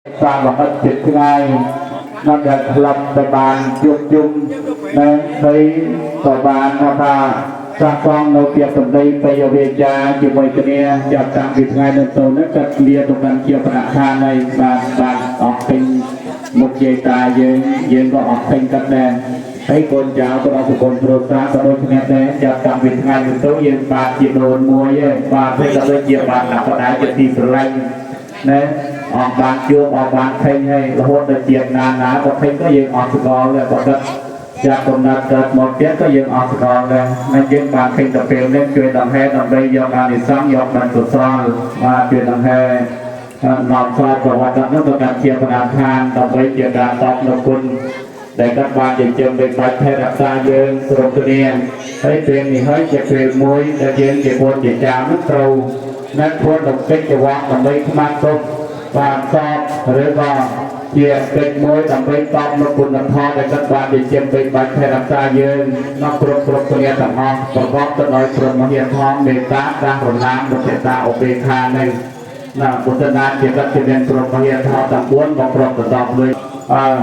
ความหวังจิตไงนั่นแหละหลับไปบานจุ่มในต่อบานนาบาสร้างกองโนเปียสมเด็จไปยเวจาจิมวยกันเนี่ยจากการบิดไงนั่นโตนั่นก็เรียนตรงกันเกี่ยวกับทานในบานออกเป็นมุกเยตาเย็นก็ออกเป็นกันแดงให้คนเจ้าก็เอาสุกนโปรดสร้างก็โดยคะแนนแดงจากการบิดไงนั่นโตเย็นบานจีโดนมวยบานให้กับเรื่องเกี่ยวกับบานก็ได้จะตีสลายนะออกบานโยกออกบานเพ่งให้ระหดเจียบนาหนาก็เพ่งก็ยังออกสกอเลยก็จะจากคนนัดเกิดหมดเพี้ยนก็ยังออกสกอเลยนั่นยังบานเพ่งจะเป็นเล่นช่วยดังแห่ดังใบยองการอิสระยองดันสุดซ้อนมาช่วยดังแห่นอนฟ้าประวัตินักการเชียร์พนันทานดังใบเจียการตอกนคุณแต่กับบานเจียมเป็นบัตรแทนรักษาเยิงตรงตัวเนียนให้เป็นนี่ให้จะเป็นมวยแต่เย็นเจียบนเจียจามนักเรานักพวดดอกเป็กจะวางดังใบขมันตกบางซอบหรือว่าเกี่ยเป็นมวยดังไปตอมนกุลนันทอในจังหวัดที่เจียมเป็นบัตรแทนรักษาเยินนักปรบตัวเนียต่างหอกประกอบตัวน้อยปรบมเฮียทองเมตตาดังหลน้ำดอกเตตาอเบคาในบุตรนาเกี่ยวกับเรียนปรบมเฮียทองต่างบ้วนบอกปรบต่อดอกเลย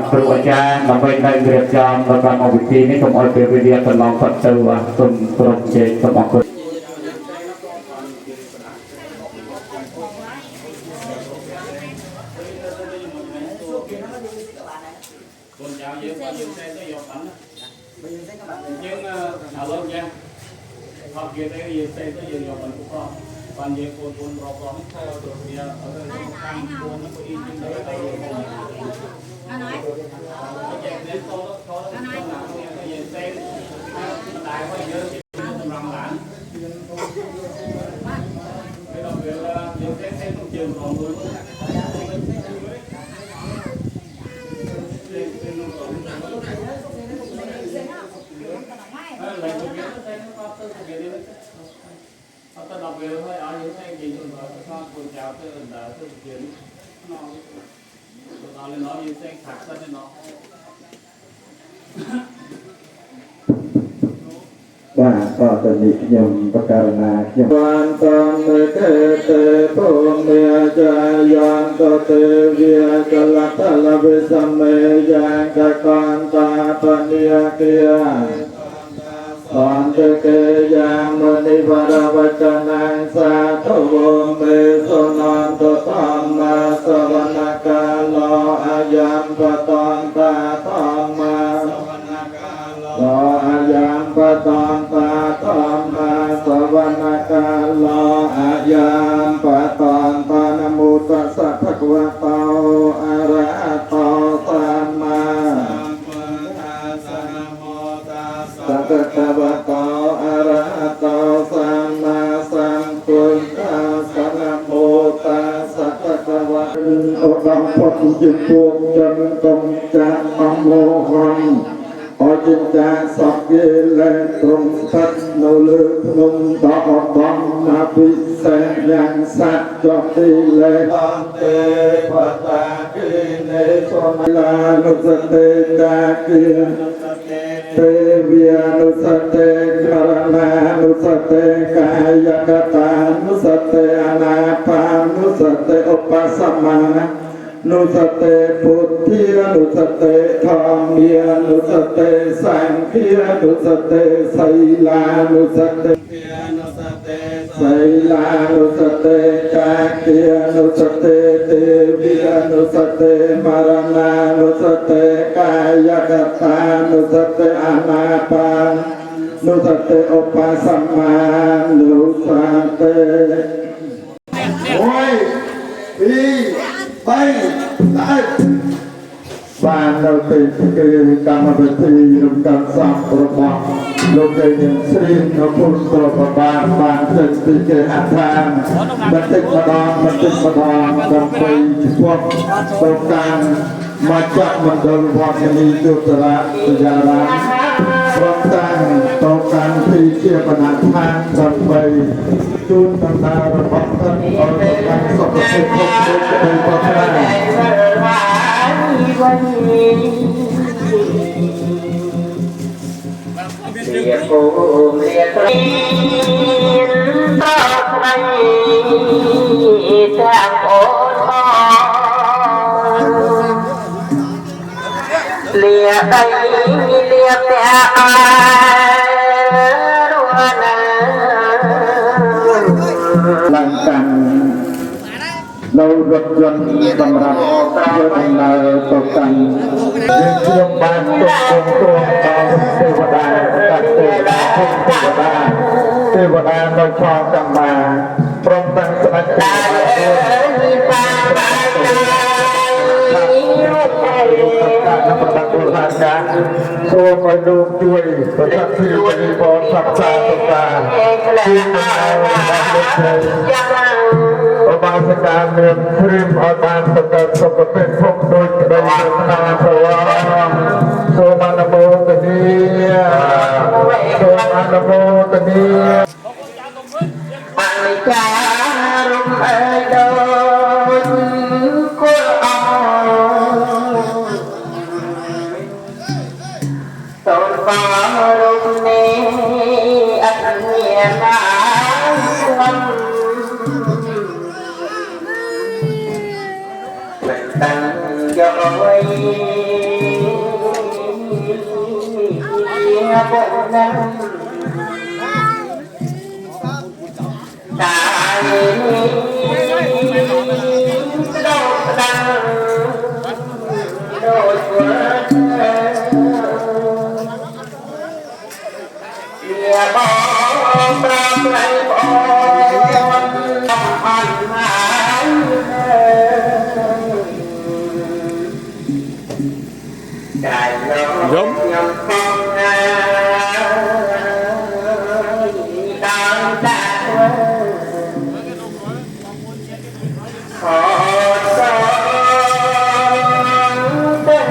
ครูอาจารย์มาไปในเรียนจอมประการวิธีนี้ผมเอาไปเรียนตลอดปัจจุบันจนปรบเจตสมองคนchào dương qua dương xe tới dọc ảnh dương nào lớn nha học kia tới dương xe tới dương dọc ảnh của con còn dương cuốn rò con theo được thì ở đây căng cuốn nó có in trên đấy tay dương nói cái đến to nào cái dương xe đại quá dương rầm lãng cái đầu việc dương xe không trường còn người ta đọc về thôi ở những cái gì rồi con cùng chào tới đợi tới chuyện nó lên nói như xe khạc ra trên nó ว่าก็จะนิยมประการนาวันตอนเตเตภูมิจายันตเตวิยกลัตลวิสัมเมยังกกันตาปนิยเกียอันเตเกยังมณิวรวัจนังสาธุโวเมสุนันตธัมมาสวนาคาโลอายัมปตอนตาธัมมาโลอายัมปตอนตาธัมมาสวนาคาโลอายัมปตอนตานะโมตัสสะภะคะวะโตอะระหะโตสัมมาสัพพะวะโตอะระหะโตสัมมาสัมพุทธัสสะนะโมตัสสะภะคะวะโตอะระหะโตจิตพวกจันตงจะมังโมหังอจินจาสักเกเลตรงทัดโนเลือนมดอกบังนาภิเษยังสัจจติเลตันเตปตากิเนสมิลานุสเตจากิเตวิยานุสเตกรณานุสเตกายกตานุสเตอนาปานุสเตอุปสัมมานุสเตพุทธินุสเตธรรมีนุสเตสังฆีนุสเตไสลานุสเตไสลานุสเตกาเกียนุสเตเตวิยนุสเตมรณานุสเตกายกตานุสเตอนาปานุสเตอุปสัมมานุสเตโอ้ยปีไปได้บ้านเราเป็นกรรมวิธีรวมกันสร้างประมาณโลกเย็นสรีนพุทธประบาลบ้านเป็นปีเกหัทานบันทึกมาดอนดำไปพวกตรงกลางมาจากมันดลวัฒนีจุตระสุจาราพร้อมตั้งตรงกลางที่เชี่ยวปนัดทางดำไปจุนตันตาระบบท่านเอาตรงกลางสอบเสร็จครบเป็นพระราชเรียกโกเรียกรีนต่อใคร แทงโอนทอง Hãy subscribe cho kênh Ghiền Mì Gõ để không bỏ lỡ những video hấp dẫn ลังกันเรารถยนต์สำหรับเดินทางตกกันเชื่อมบ้านตกตรงตัวตามเทวดาตัดเทวดาเทวดาเราชอบกันมาพร้อมตั้งสมัครใจนับประตูทางการโชว์มาดูด้วยประทับที่เป็นบอลสับสาตตาที่เป็นการเดินอบาสการเมืองพริมอาบานประกาศสมบัติพงโดยได้เดินทางสว่างโสมานโมตนีโสมานโมตนีอาจารย์ไม่โดนกุลอตนฟ้าลุกนี้อันเนียนาตั้งย้อยบนนั้นตายโดดดังโดดเวิร์ดเมียบอกปราบไรบอกทำพันหายได้ยมฟองงาตามแต่ขอสอนเป็น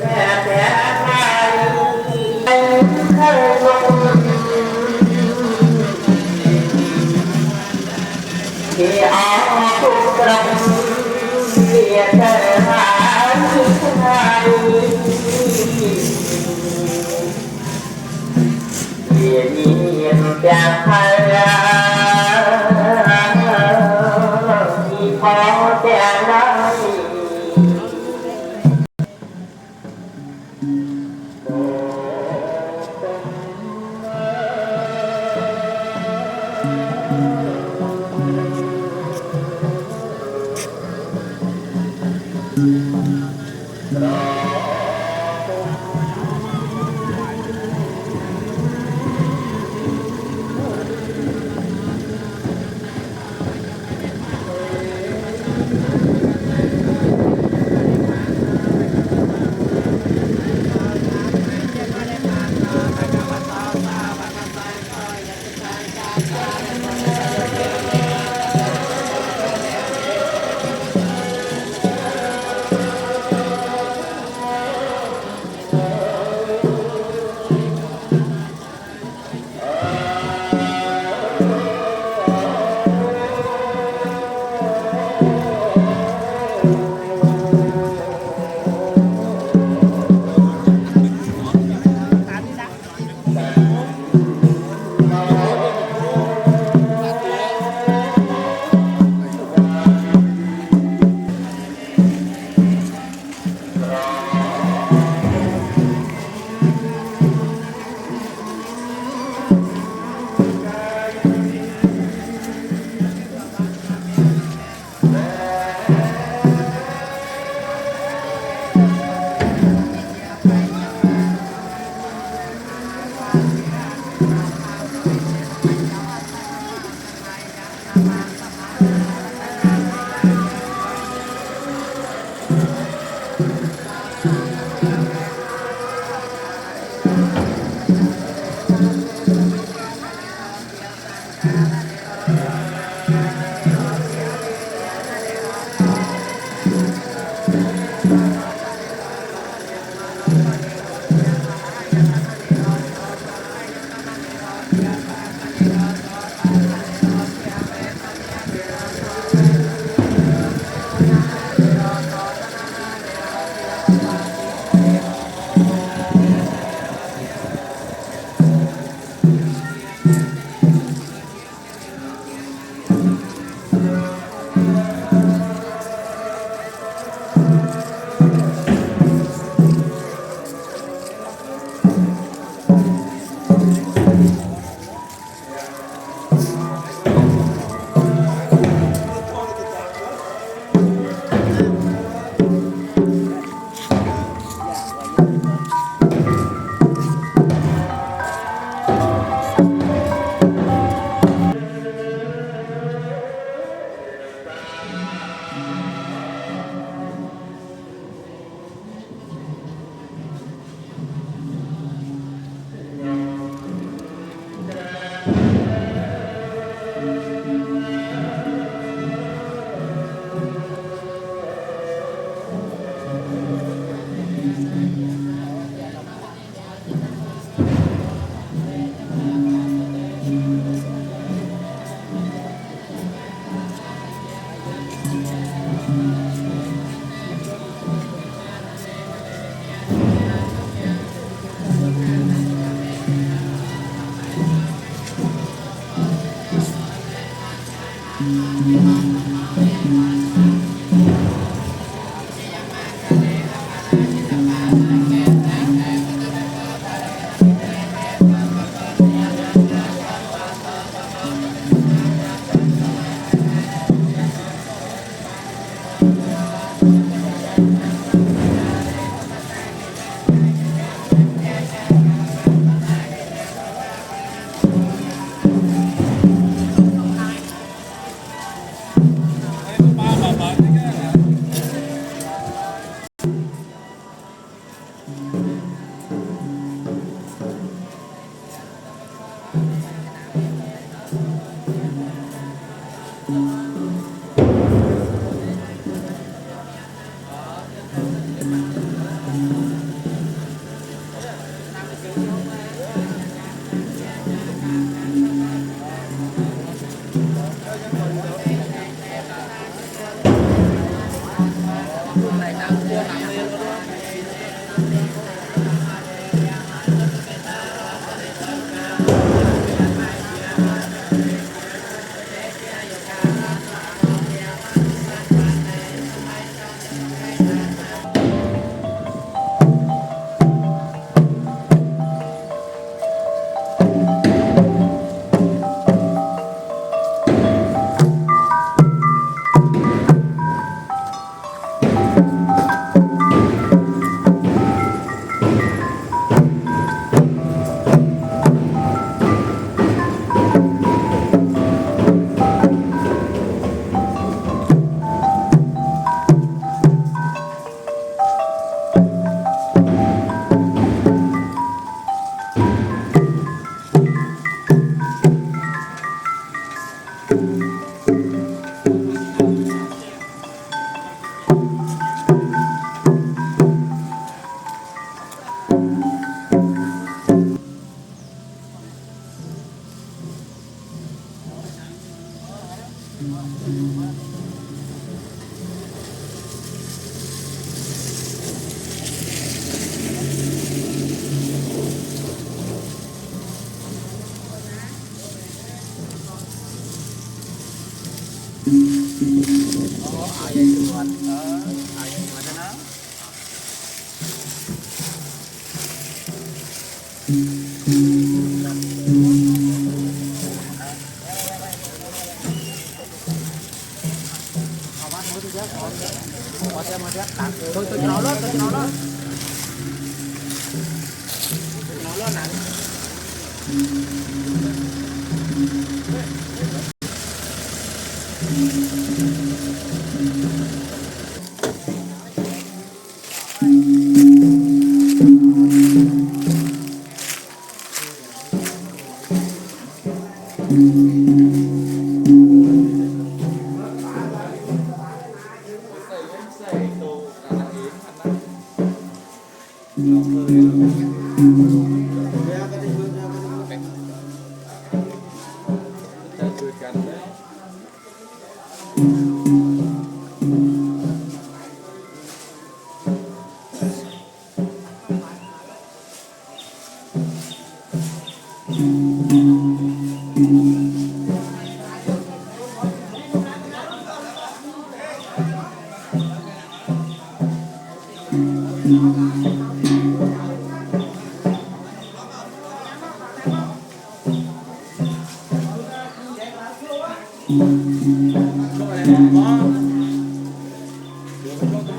แค่แค่ไหนให้ลงที่เอาทุกครั้งเรียกเธอหาเรียนจากใครที่พอแต่ไหน Hãy subscribe cho kênh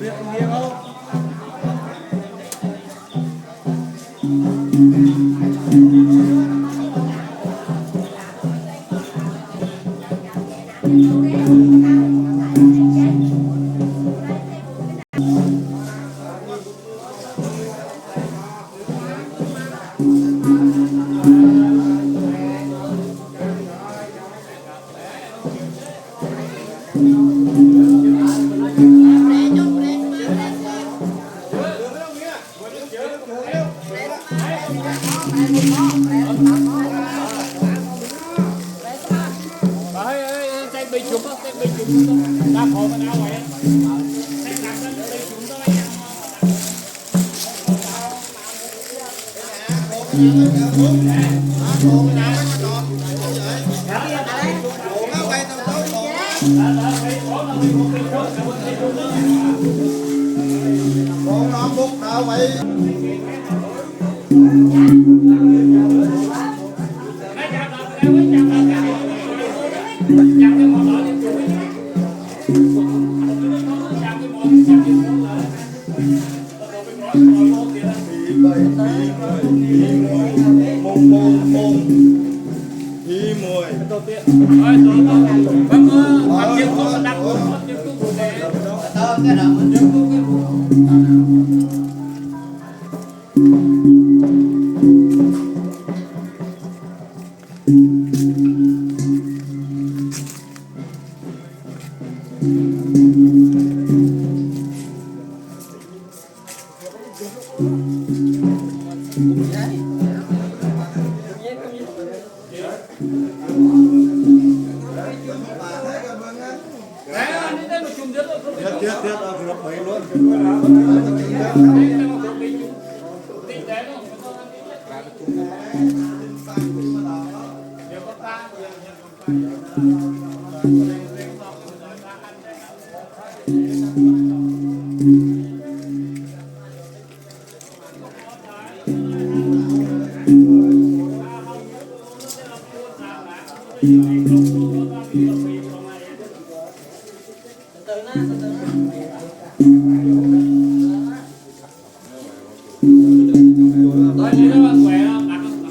Ghiền Mì Gõ để không bỏ lỡ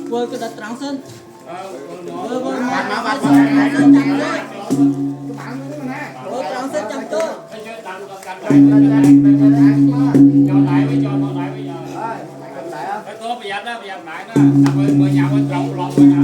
Vừa cái đặt trắng sân. Trắng sân chậm tôi. Cho đại với cho nó đại với giờ. Cái có bây giờ đó, bây giờ đại đó. Tập mười nhà bên trồng lòng bên nào.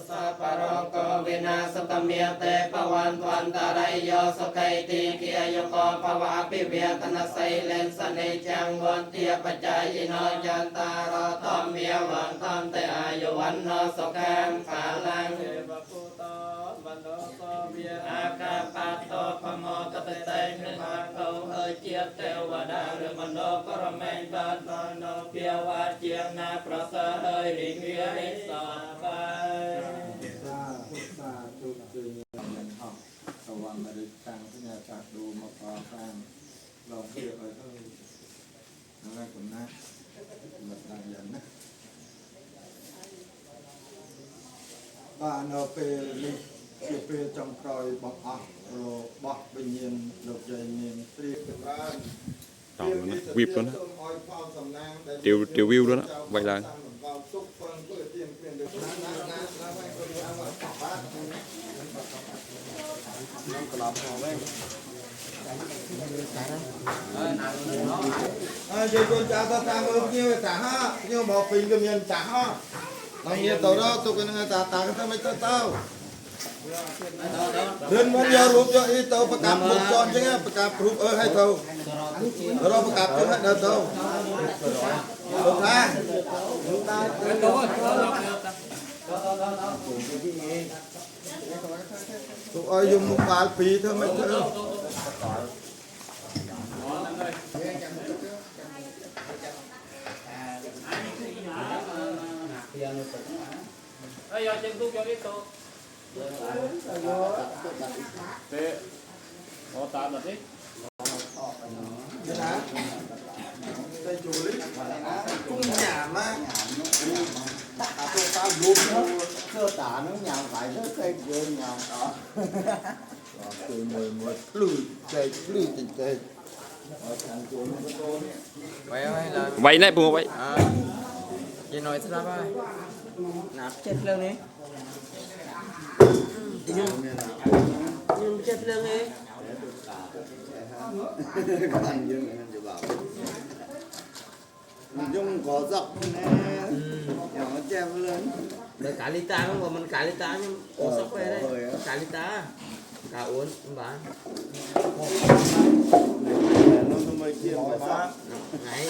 สัพพะโรโกวินาศตเมียเตปวันตวันตารายโยสุขัยติกิอายุโกภวะปิเวตนาไสเลนสเนจังวันเตียปัจจายโนยันตารธรรมเมียวันธรรมเตอายุวันโนสุขังภาลังเทวปุตโตวันโนโสเวียอาคาปัตโตปโมตเตเตนึมาโตเอเจียเทวดาหรือมโนปรเมนตันโนเปียวาเจียงนาประเสริฐริเวียริสาไป สาธุจึงยังหอกระวังมาดิตังที่เนี่ยจากดูมาพอฟังลองเพื่อไปเท่าอะไรคนนะหมดดังยันนะบ้านเราเป็นลิเป็นจงคอยบอกอ่ะเราบอกไปเย็นเราใจเย็นเตรียมบ้าน Đọc luôn á, whip luôn á. Tiêu view luôn á, vậy là Giờ con chào ta ta ơn nhiêu trả ha, nhiêu một bình cầm nhận trả ha. Nói nhiều tàu đó tôi cần ta cái ta mấy tao. Đơn vẫn giờ rút cho ít tàu phải cặp một con chứ nghe, phải cặp rút hai tàu. Đó phải cặp chứ hết đợt tàu. Được ha. Tụi ơi dùng một vài phí thôi mấy thứ. Ayo jenguk yo itu. Te otak tadi. Đây chủ lý cũng nhà mà tôi tao luôn sơ tả nó nhào phải rất cây quê nhào đó từ 11 lùi chạy lùi tình tệ vậy này bùa vậy. Chị nói sao ba? Nạp chết lương đi. Nhưng chết lương đi. mình dùng có dọc nè nhỏ chèo lên Để cả lít ta không? Mình cả lít ta nhưng ổ sóc về đây. Cả lít ta. Cả uốn bán. nó mới kia phải sát Này.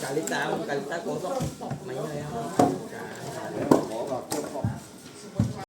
Cả lít ta không? Cả lít ta có sóc. Mấy người không?